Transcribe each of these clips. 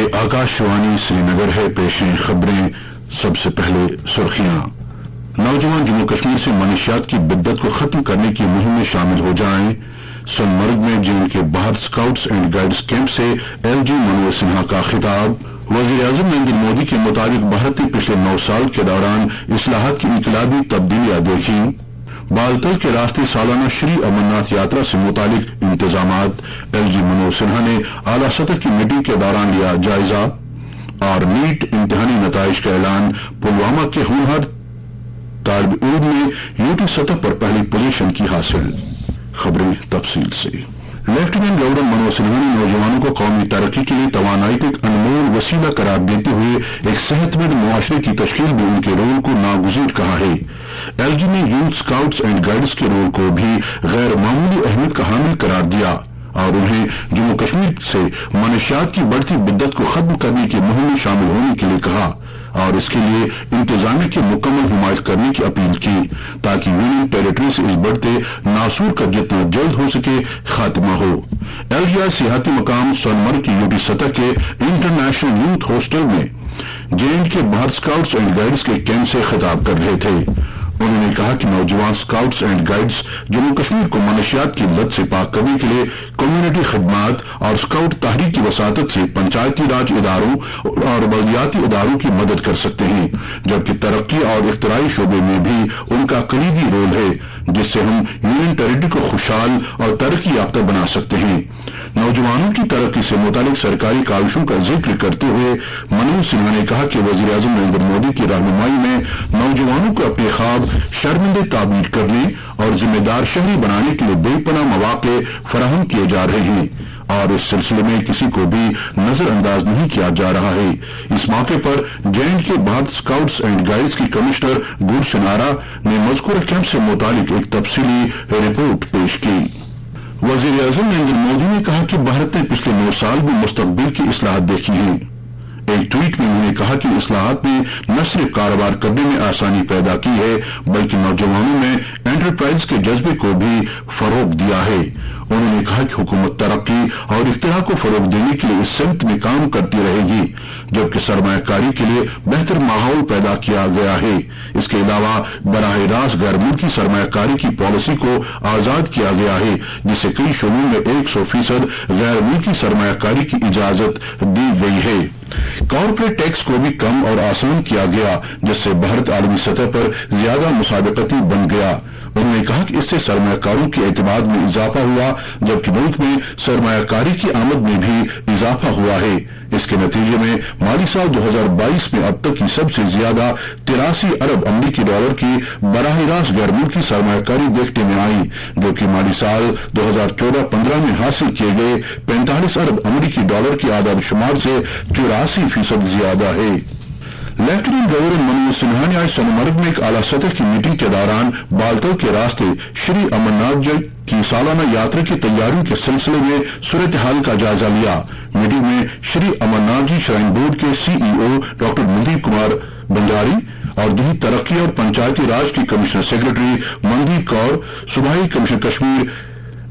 یہ آکاشوانی سری نگر ہے، پیشیں خبریں۔ سب سے پہلے سرخیاں۔ نوجوان جموں کشمیر سے منشیات کی بدت کو ختم کرنے کی مہم میں شامل ہو جائیں۔ سون مرگ میں جن کے باہر اسکاؤٹس اینڈ گائیڈز کیمپ سے LG منوہر سنہا کا خطاب۔ وزیر اعظم نریندر مودی کے مطابق بھارت نے پچھلے 9 سال کے دوران اصلاحات کی انقلابی تبدیلیاں دیکھی۔ بالتل کے راستے سالانہ شری امرناتھ یاترا سے متعلق انتظامات۔ LG منوہر سنہا نے اعلیٰ سطح کی میٹنگ کے دوران لیا جائزہ۔ اور نیٹ امتحانی نتائج کا اعلان۔ پلوامہ کے ہونہار طالب علم نے UT سطح پر پہلی پوزیشن کی حاصل۔ خبریں تفصیل سے۔ لیفٹیننٹ گورنر منوہر سنہا نے نوجوانوں کو قومی ترقی کے لیے توانائی کا ایک انمول وسیلہ قرار دیتے ہوئے ایک صحت مند معاشرے کی تشکیل میں ان کے رول کو ناگزیر کہا ہے۔ LG نے یوتھ اسکاؤٹس اینڈ گائیڈز کے رول کو بھی غیر معمولی اہمیت کا حامل قرار دیا اور انہیں جموں کشمیر سے منشیات کی بڑھتی بدت کو ختم کرنے کی مہم میں شامل ہونے کے لیے کہا اور اس کے لیے انتظامیہ کی مکمل حمایت کرنے کی اپیل کی تاکہ یونین ٹیریٹری سے اس بڑھتے ناسور کا جتنا جلد ہو سکے خاتمہ ہو۔ LGI سیاحتی مقام سون مرگ کی UT سطح کے انٹرنیشنل یوتھ ہاسٹل میں JNK کے باہر اسکاؤٹس اینڈ گائیڈز کے کیمپ سے خطاب کر رہے تھے۔ انہوں نے کہا کہ نوجوان scouts and guides Jammu Kashmir کو منشیات کی لت سے پاک کرنے کے لیے کمیونٹی خدمات اور اسکاؤٹ تحریک کی وساطت سے پنچایتی راج اداروں اور بلدیاتی اداروں کی مدد کر سکتے ہیں، جبکہ ترقی اور اختراعی شعبے میں بھی ان کا کلیدی رول ہے جس سے ہم یونین ٹیریٹری کو خوشحال اور ترقی یافتہ بنا سکتے ہیں۔ نوجوانوں کی ترقی سے متعلق سرکاری کاوشوں کا ذکر کرتے ہوئے منوہر سنہا نے کہا کہ وزیر اعظم نریندر مودی کی رہنمائی میں نوجوانوں کو اپنے خواب شرمندے تعبیر کرنے اور ذمہ دار شہری بنانے کے لیے بے پناہ مواقع فراہم کیے جا رہے ہیں اور اس سلسلے میں کسی کو بھی نظر انداز نہیں کیا جا رہا ہے۔ اس موقع پر JNK کے بھارت اسکاؤٹس اینڈ گائیڈز کی کمشنر گلشن آرا نے مذکورہ کیمپ سے متعلق ایک تفصیلی رپورٹ پیش کی۔ وزیر اعظم نریندر مودی نے کہا کہ بھارت نے پچھلے 9 سال میں مستقبل کی اصلاحات دیکھی ہیں۔ ایک ٹویٹ میں انہوں نے کہا کہ اصلاحات نے نہ صرف کاروبار کرنے میں آسانی پیدا کی ہے بلکہ نوجوانوں میں انٹرپرائز کے جذبے کو بھی فروغ دیا ہے۔ انہوں نے کہا کہ حکومت ترقی اور اختراع کو فروغ دینے کے لیے اس سمت میں کام کرتی رہے گی جبکہ سرمایہ کاری کے لیے بہتر ماحول پیدا کیا گیا ہے۔ اس کے علاوہ براہ راست غیر ملکی سرمایہ کاری کی پالیسی کو آزاد کیا گیا ہے جس سے کئی شعبوں میں 100% غیر ملکی سرمایہ کاری کی اجازت دی گئی ہے۔ کارپوریٹ ٹیکس کو بھی کم اور آسان کیا گیا جس سے بھارت عالمی سطح پر زیادہ مسابقتی بن گیا۔ انہوں نے کہا کہ اس سے سرمایہ کاروں کے اعتماد میں اضافہ ہوا جبکہ ملک میں سرمایہ کاری کی آمد میں بھی اضافہ ہوا ہے۔ اس کے نتیجے میں مالی سال 2022 میں اب تک کی سب سے زیادہ 83 ارب امریکی ڈالر کی براہ راست غیر ملکی سرمایہ کاری دیکھنے میں آئی جو کہ مالی سال 2014-15 میں حاصل کیے گئے 45 ارب امریکی ڈالر کی اعداد شمار سے 84% زیادہ ہے۔ لیفٹیننٹ گورنر منوہر سنہا نے آج سون مرگ میں ایک اعلیٰ سطح کی میٹنگ کے دوران بالتل کے راستے شری امرناتھ جی کی سالانہ یاترا کی تیاریوں کے سلسلے میں صورتحال کا جائزہ لیا۔ میٹنگ میں شری امرناتھ جی شرائن بورڈ کے CEO ڈاکٹر مندیپ کمار بنجاری اور دیہی ترقی اور پنچایتی راج کی کمشنر سیکرٹری مندیپ کور، صوبائی کمشنر کشمیر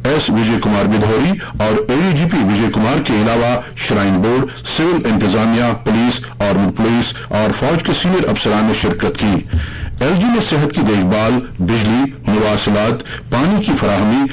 S وجے کمار بدھوری اور AGP وجے کمار کے علاوہ شرائن بورڈ، سول انتظامیہ، پولیس، آرمڈ پولیس اور فوج کے سینئر افسران نے شرکت کی۔ LG نے صحت کی دیکھ بھال، بجلی، مواصلات، پانی کی فراہمی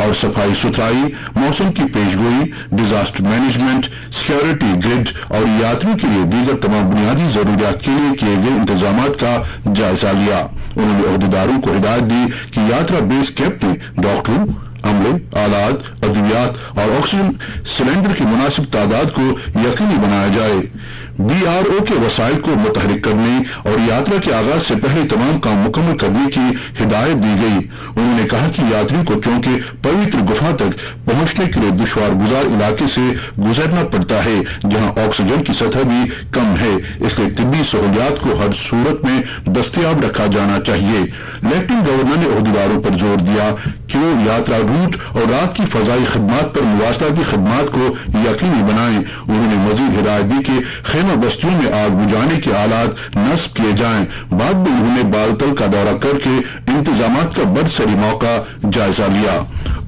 اور صفائی ستھرائی، موسم کی پیشگوئی، ڈیزاسٹر مینجمنٹ، سیکیورٹی گرڈ اور یاتریوں کے لیے دیگر تمام بنیادی ضروریات کے لیے کیے گئے انتظامات کا جائزہ لیا۔ انہوں نے عہدیداروں کو ہدایت دی کہ یاترا بیس کیمپ میں ڈاکٹروں، عملے، آلات، ادویات اور آکسیجن سلنڈر کی مناسب تعداد کو یقینی بنایا جائے۔ BRO کے وسائل کو متحرک کرنے اور یاترا کے آغاز سے پہلے تمام کام مکمل کرنے کی ہدایت دی گئی۔ انہوں نے کہا کہ یاتریوں کو چونکہ پوتر گفا تک پہنچنے کے لیے دشوار گزار علاقے سے گزرنا پڑتا ہے جہاں آکسیجن کی سطح بھی کم ہے، اس لیے طبی سہولیات کو ہر صورت میں دستیاب رکھا جانا چاہیے۔ لیفٹیننٹ گورنر نے عہدیداروں پر زور دیا کہ وہ یاترا روٹ اور رات کی فضائی خدمات پر مواصلاتی خدمات کو یقینی بنائیں۔ انہوں نے مزید ہدایت دی کہ خیمہ بستیوں میں آگ بجھانے کے آلات نصب کیے جائیں۔ بعد میں انہوں نے بالتل کا دورہ کر کے انتظامات کا برسری موقع جائزہ لیا۔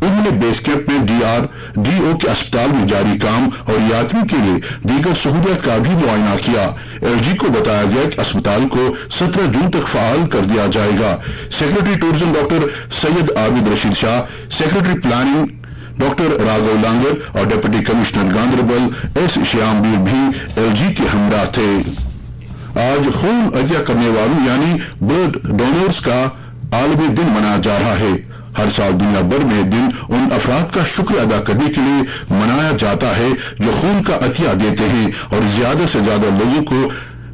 انہوں نے بیس کیمپ میں ڈی او کے اسپتال میں جاری کام اور یاتریوں کے لیے دیگر سہولیات کا بھی معائنہ کیا۔ ایل جی کو بتایا گیا کہ اسپتال کو 17 جون تک فعال کر دیا جائے گا۔ Secretary tourism doctor Syed Abid Rashid Shah, secretary planning doctor Raghu Langer اور deputy commissioner Ganderbal S Shyam Bir بھی ایل جی کے ہمراہ تھے۔ آج خون عطیہ کرنے والوں یعنی بلڈ ڈونرز کا عالمی دن منایا جا رہا ہے۔ ہر سال دنیا بھر میں دن ان افراد کا شکر ادا کرنے کے لیے منایا جاتا ہے جو خون کا عطیہ دیتے ہیں اور زیادہ سے زیادہ لوگوں کو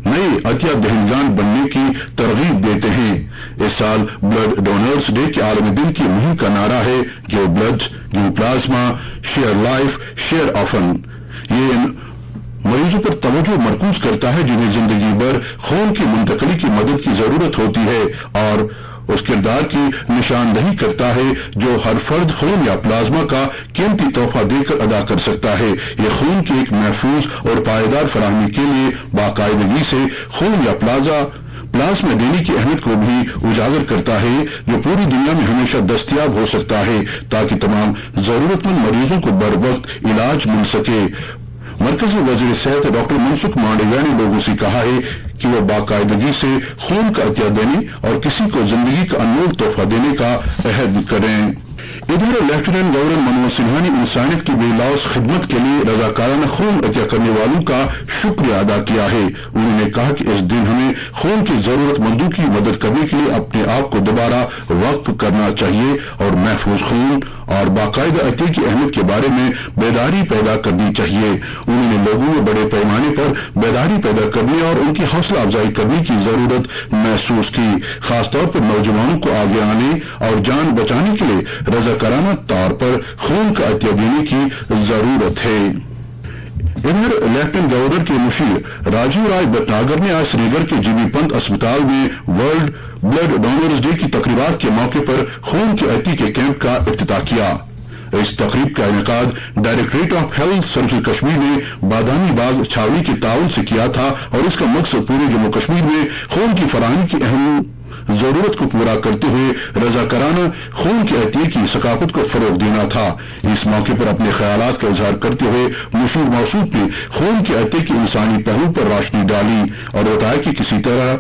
نئے عطیہ دہندگان بننے کی ترغیب دیتے ہیں۔ اس سال بلڈ ڈونرز ڈے کے عالمی دن کی مہم کا نعرہ ہے جو blood, give plasma, share life, share often. یہ ان مریضوں پر توجہ مرکوز کرتا ہے جنہیں زندگی بھر خون کی منتقلی کی مدد کی ضرورت ہوتی ہے اور اس کردار کی نشاندہی کرتا ہے جو ہر فرد خون یا پلازما کا قیمتی تحفہ دے کر ادا کر سکتا ہے۔ یہ خون کی ایک محفوظ اور پائیدار فراہمی کے لیے باقاعدگی سے خون یا پلازما دینے کی اہمیت کو بھی اجاگر کرتا ہے جو پوری دنیا میں ہمیشہ دستیاب ہو سکتا ہے تاکہ تمام ضرورت مند مریضوں کو بر وقت علاج مل سکے۔ مرکزی وزیر صحت ڈاکٹر منسکھ مانڈویا نے لوگوں سے کہا ہے کہ وہ باقاعدگی سے خون کا عطیہ دینے اور کسی کو زندگی کا انمول تحفہ دینے کا عہد کریں۔ ادھر لیفٹیننٹ گورنر منوج سنہا نے انسانیت کی بے لوث خدمت کے لیے رضاکارانہ خون عطیہ کرنے والوں کا شکریہ ادا کیا ہے۔ انہوں نے کہا کہ اس دن ہمیں خون کی ضرورت مندوں کی مدد کرنے کے لیے اپنے آپ کو دوبارہ وقف کرنا چاہیے اور محفوظ خون اور باقاعدہ عطیے کی اہمیت کے بارے میں بیداری پیدا کرنی چاہیے۔ انہوں نے لوگوں میں بڑے پیمانے پر بیداری پیدا کرنے اور ان کی حوصلہ افزائی کرنے کی ضرورت محسوس کی، خاص طور پر نوجوانوں کو آگے آنے اور جان بچانے کے لیے رضاکارانہ طور پر خون کا عطیہ دینے کی ضرورت ہے۔ ادھر لیفٹیننٹ گورنر کے مشیر راجیو رائے بٹناگر نے آج سری نگر کے جی بی پنت اسپتال میں ورلڈ بلڈ ڈونرز ڈے کی تقریبات کے موقع پر خون کے عطیے کے کیمپ کا افتتاح کیا۔ اس تقریب کا انعقاد directorate of health services Kashmir نے بادامی باغ چھاوڑی کے تعاون سے کیا تھا اور اس کا مقصد پورے جموں کشمیر میں خون کی فراہمی کی اہم ضرورت کو پورا کرتے ہوئے رضاکارانہ خون کے عطیے کی ثقافت کو فروغ دینا تھا۔ اس موقع پر اپنے خیالات کا اظہار کرتے ہوئے مشیر موصوف نے خون کے عطیے کے انسانی پہلو پر روشنی ڈالی اور بتایا کہ کسی طرح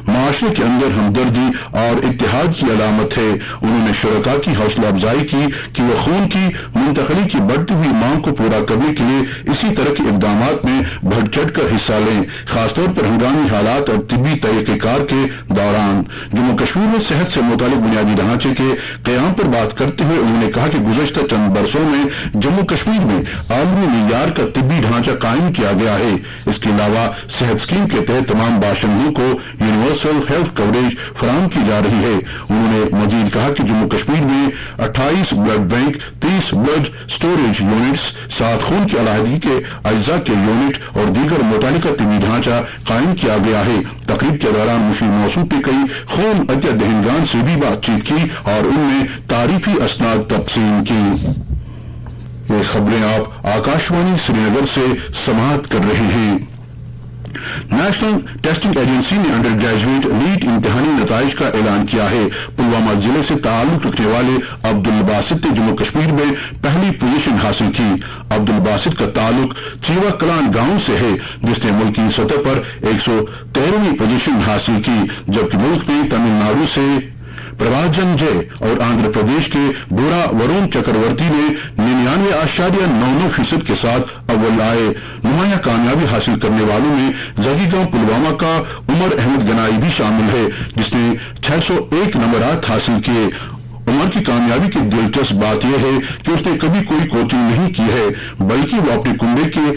معاشرے کے اندر ہمدردی اور اتحاد کی علامت ہے۔ انہوں نے شرکاء کی حوصلہ افزائی کی کہ وہ خون کی منتقلی کی بڑھتی ہوئی مانگ کو پورا کرنے کے لیے اسی طرح کے اقدامات میں بڑھ چڑھ کر حصہ لیں، خاص طور پر ہنگامی حالات اور طبی طریقہ کار کے دوران۔ جموں کشمیر میں صحت سے متعلق بنیادی ڈھانچے کے قیام پر بات کرتے ہوئے انہوں نے کہا کہ گزشتہ چند برسوں میں جموں کشمیر میں عالمی معیار کا طبی ڈھانچہ قائم کیا گیا ہے۔ اس کے علاوہ صحت اسکیم کے تحت تمام باشندوں کو یونیورسل ہیلتھ کوریج فراہم کی جا رہی ہے۔ انہوں نے مزید کہا کہ جموں کشمیر میں 28 blood bank, 30 blood storage units, 7 خون کی علیحدگی کے اجزاء کے یونٹ اور دیگر متعلقہ طبی ڈھانچہ قائم کیا گیا ہے۔ تقریب کے دوران مشیر موصوف نے کئی خون عطیہ دہندگان سے بھی بات چیت کی اور ان میں تعریفی اسناد تقسیم کی۔ یہ خبریں آپ آکاشوانی سری نگر سے سماعت کر رہے ہیں۔ نیشنل ٹیسٹنگ ایجنسی نے انڈر گریجویٹ نیٹ امتحانی نتائج کا اعلان کیا ہے۔ پلوامہ ضلع سے تعلق رکھنے والے عبدالباسط نے جموں کشمیر میں پہلی پوزیشن حاصل کی۔ عبدالباسط کا تعلق چیوا کلان گاؤں سے ہے جس نے ملکی سطح پر 113ویں پوزیشن حاصل کی، جبکہ ملک میں تمل ناڈو سے پرواجن جے اور آندھرا پردیش کے بورا ورون چکرورتی نے 99.99% کے ساتھ اول آئے۔ نمایاں کامیابی حاصل کرنے والوں میں زگی گاؤں پلوامہ کا عمر احمد گنائی بھی شامل ہے جس نے 601 نمبرات حاصل کیے۔ عمر کی کامیابی کی دلچسپ بات یہ ہے کہ اس نے کبھی کوئی کوچنگ نہیں کی ہے بلکہ وہ اپنے کنبے کے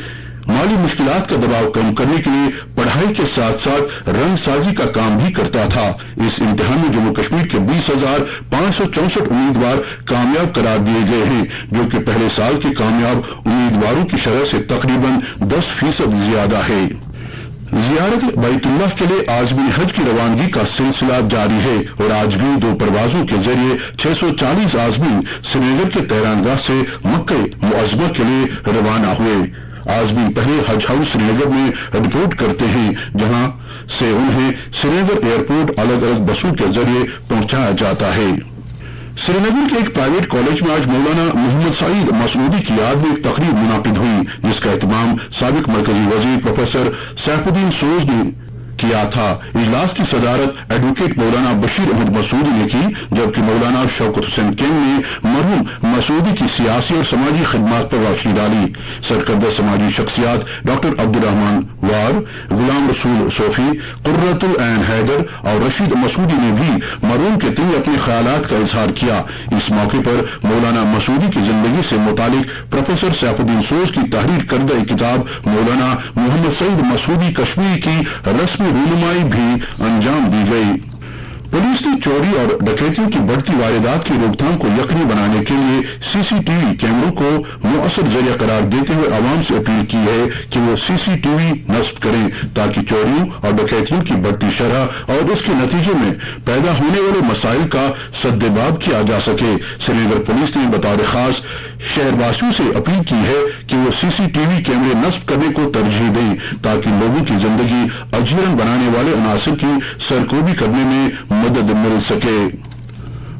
مالی مشکلات کا دباؤ کم کرنے کے لیے پڑھائی کے ساتھ ساتھ رنگ سازی کا کام بھی کرتا تھا۔ اس امتحان میں جموں کشمیر کے 20,564 امیدوار کامیاب قرار دیے گئے ہیں جو کہ پہلے سال کے کامیاب امیدواروں کی شرح سے تقریباً 10% زیادہ ہے۔ زیارت بیت اللہ کے لیے عازمین حج کی روانگی کا سلسلہ جاری ہے اور آج بھی 2 پروازوں کے ذریعے 640 عازمین سری نگر کے طیران گاہ سے مکہ معظمہ کے لیے روانہ ہوئے۔ عازمین پہلے حج ہاؤس سری نگر میں رپورٹ کرتے ہیں، جہاں سے انہیں سری نگر ایئرپورٹ الگ الگ بسوں کے ذریعے پہنچایا جاتا ہے۔ سری نگر کے ایک پرائیویٹ کالج میں آج مولانا محمد سعید مسعودی کی یاد میں ایک تقریب منعقد ہوئی، جس کا اہتمام سابق مرکزی وزیر پروفیسر سیف الدین سوز نے کیا تھا۔ اجلاس کی صدارت ایڈوکیٹ مولانا بشیر احمد مسعودی نے کی، جبکہ مولانا شوکت حسین کینگ نے مرحوم مسعودی کی سیاسی اور سماجی خدمات پر روشنی ڈالی۔ سرکردہ سماجی شخصیات ڈاکٹر عبدالرحمان وار، غلام رسول صوفی، قرۃ العین حیدر اور رشید مسعودی نے بھی مرحوم کے تئیں اپنے خیالات کا اظہار کیا۔ اس موقع پر مولانا مسعودی کی زندگی سے متعلق پروفیسر سیف الدین سوز کی تحریر کردہ ایک کتاب مولانا محمد سعید مسعودی کشمیر کی رسمی رونمائی بھی انجام دی گئی۔ پولیس نے چوری اور ڈکیتیوں کی بڑھتی واردات کی روک تھام کو یقینی بنانے کے لیے سی سی ٹی وی کیمروں کو مؤثر ذریعہ قرار دیتے ہوئے عوام سے اپیل کی ہے کہ وہ سی سی ٹی وی نصب کریں تاکہ چوریوں اور ڈکیتیوں کی بڑھتی شرح اور اس کے نتیجے میں پیدا ہونے والے مسائل کا سدباب کیا جا سکے۔ سری نگر پولیس نے بطور خاص شہر واسیوں سے اپیل کی ہے کہ وہ سی سی ٹی وی کیمرے نصب کرنے کو ترجیح دیں تاکہ لوگوں کی زندگی اجیرن بنانے والے عناصر کی سرکوبی کرنے میں مدد مل سکے۔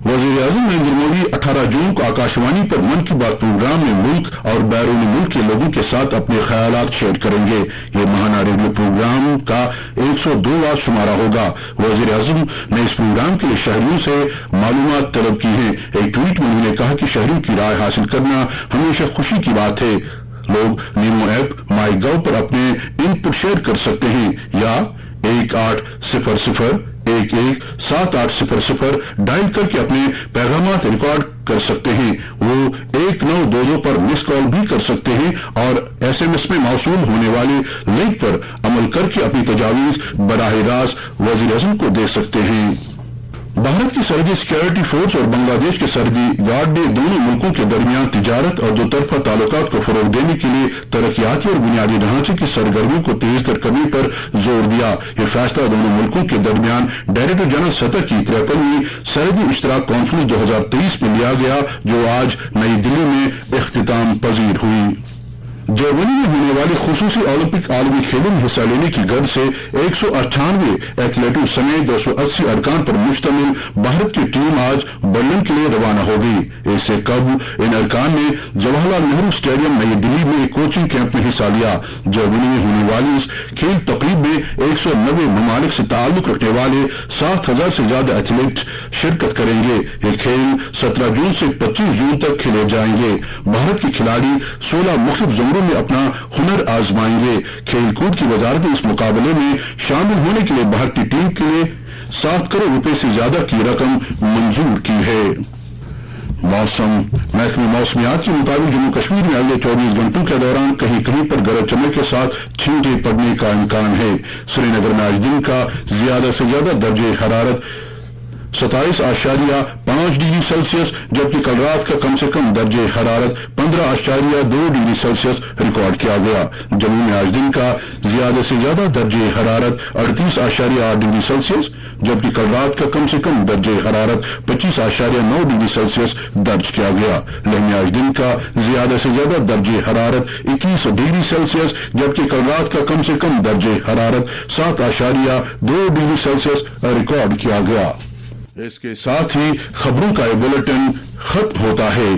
وزیر اعظم نریندر مودی 18 جون کو آکاشوانی پر من کی بات پروگرام میں ملک اور بیرون ملک کے لوگوں کے ساتھ اپنے خیالات شیئر کریں گے۔ یہ ماہانہ ریڈیو پروگرام کا 102واں شمارہ ہوگا۔ وزیر اعظم نے اس پروگرام کے لیے شہریوں سے معلومات طلب کی ہیں۔ ایک ٹویٹ میں انہوں نے کہا کہ شہریوں کی رائے حاصل کرنا ہمیشہ خوشی کی بات ہے۔ لوگ نیمو ایپ مائی گو پر اپنے ان پٹ شیئر کر سکتے ہیں یا 1800-11-7800 ڈائل کر کے اپنے پیغامات ریکارڈ کر سکتے ہیں۔ وہ 1922 پر مس کال بھی کر سکتے ہیں اور ایس ایم ایس میں موصول ہونے والے لنک پر عمل کر کے اپنی تجاویز براہ راست وزیر اعظم کو دے سکتے ہیں۔ بھارت کی سرحدی سیکورٹی فورس اور بنگلہ دیش کے سرحدی گارڈ نے دونوں ملکوں کے درمیان تجارت اور دو طرفہ تعلقات کو فروغ دینے کے لیے ترقیاتی اور بنیادی ڈھانچے کی سرگرمیوں کو تیز تر کرنے پر زور دیا۔ یہ فیصلہ دونوں ملکوں کے درمیان ڈائریکٹر جنرل سطح کی 53ویں سرحدی اشتراک کانفرنس 2023 میں لیا گیا، جو آج نئی دلی میں اختتام پذیر ہوئی۔ جرمنی میں ہونے والے خصوصی اولمپک عالمی کھیلوں میں حصہ لینے کی غرض سے 198 ایتھلیٹوں سمیت 280 ارکان پر مشتمل بھارت کی ٹیم آج برلن کے لیے روانہ ہو گئی۔ اس سے قبل ان ارکان نے جواہر لال نہرو اسٹیڈیم نئی دلی میں ایک کوچنگ کیمپ میں حصہ لیا۔ جرمنی میں ہونے والی اس کھیل تقریب میں 190 ممالک سے تعلق رکھنے والے 7000 سے زیادہ ایتھلیٹ شرکت کریں گے۔ یہ کھیل 17 جون سے 25 جون تک کھیلے جائیں گے۔ بھارت کے کھلاڑی 16 مختلف زمروں میں اپنا ہنر آزمائیں گے۔ کھیل کود کی وزارت نے اس مقابلے میں شامل ہونے کے لیے بھارتی ٹیم کے لیے 7 کروڑ روپے سے زیادہ کی رقم منظور کی ہے۔ موسم محکمہ موسمیات کے مطابق جموں کشمیر میں اگلے 24 گھنٹوں کے دوران کہیں کہیں پر گرج چمک کے ساتھ چھینٹے پڑنے کا امکان ہے۔ سری نگر میں آج دن کا زیادہ سے زیادہ درجہ حرارت 27.5 ڈگری سیلسیس جبکہ کل رات کا کم سے کم درجہ حرارت 15.2 ڈگری سیلسیس ریکارڈ کیا گیا۔ جموں میں آج دن کا زیادہ سے زیادہ درجہ حرارت 38.8 ڈگری سیلسیس جبکہ کل رات کا کم سے کم درجہ حرارت 25.9 ڈگری سیلسیس درج کیا گیا۔ لیہ میں آج دن کا زیادہ سے زیادہ درجہ حرارت 21 ڈگری سیلسیس جبکہ کل رات کا کم سے کم درجہ حرارت 7.2 ڈگری سیلسیس ریکارڈ کیا گیا۔ اس کے ساتھ ہی خبروں کا یہ بلیٹن ختم ہوتا ہے۔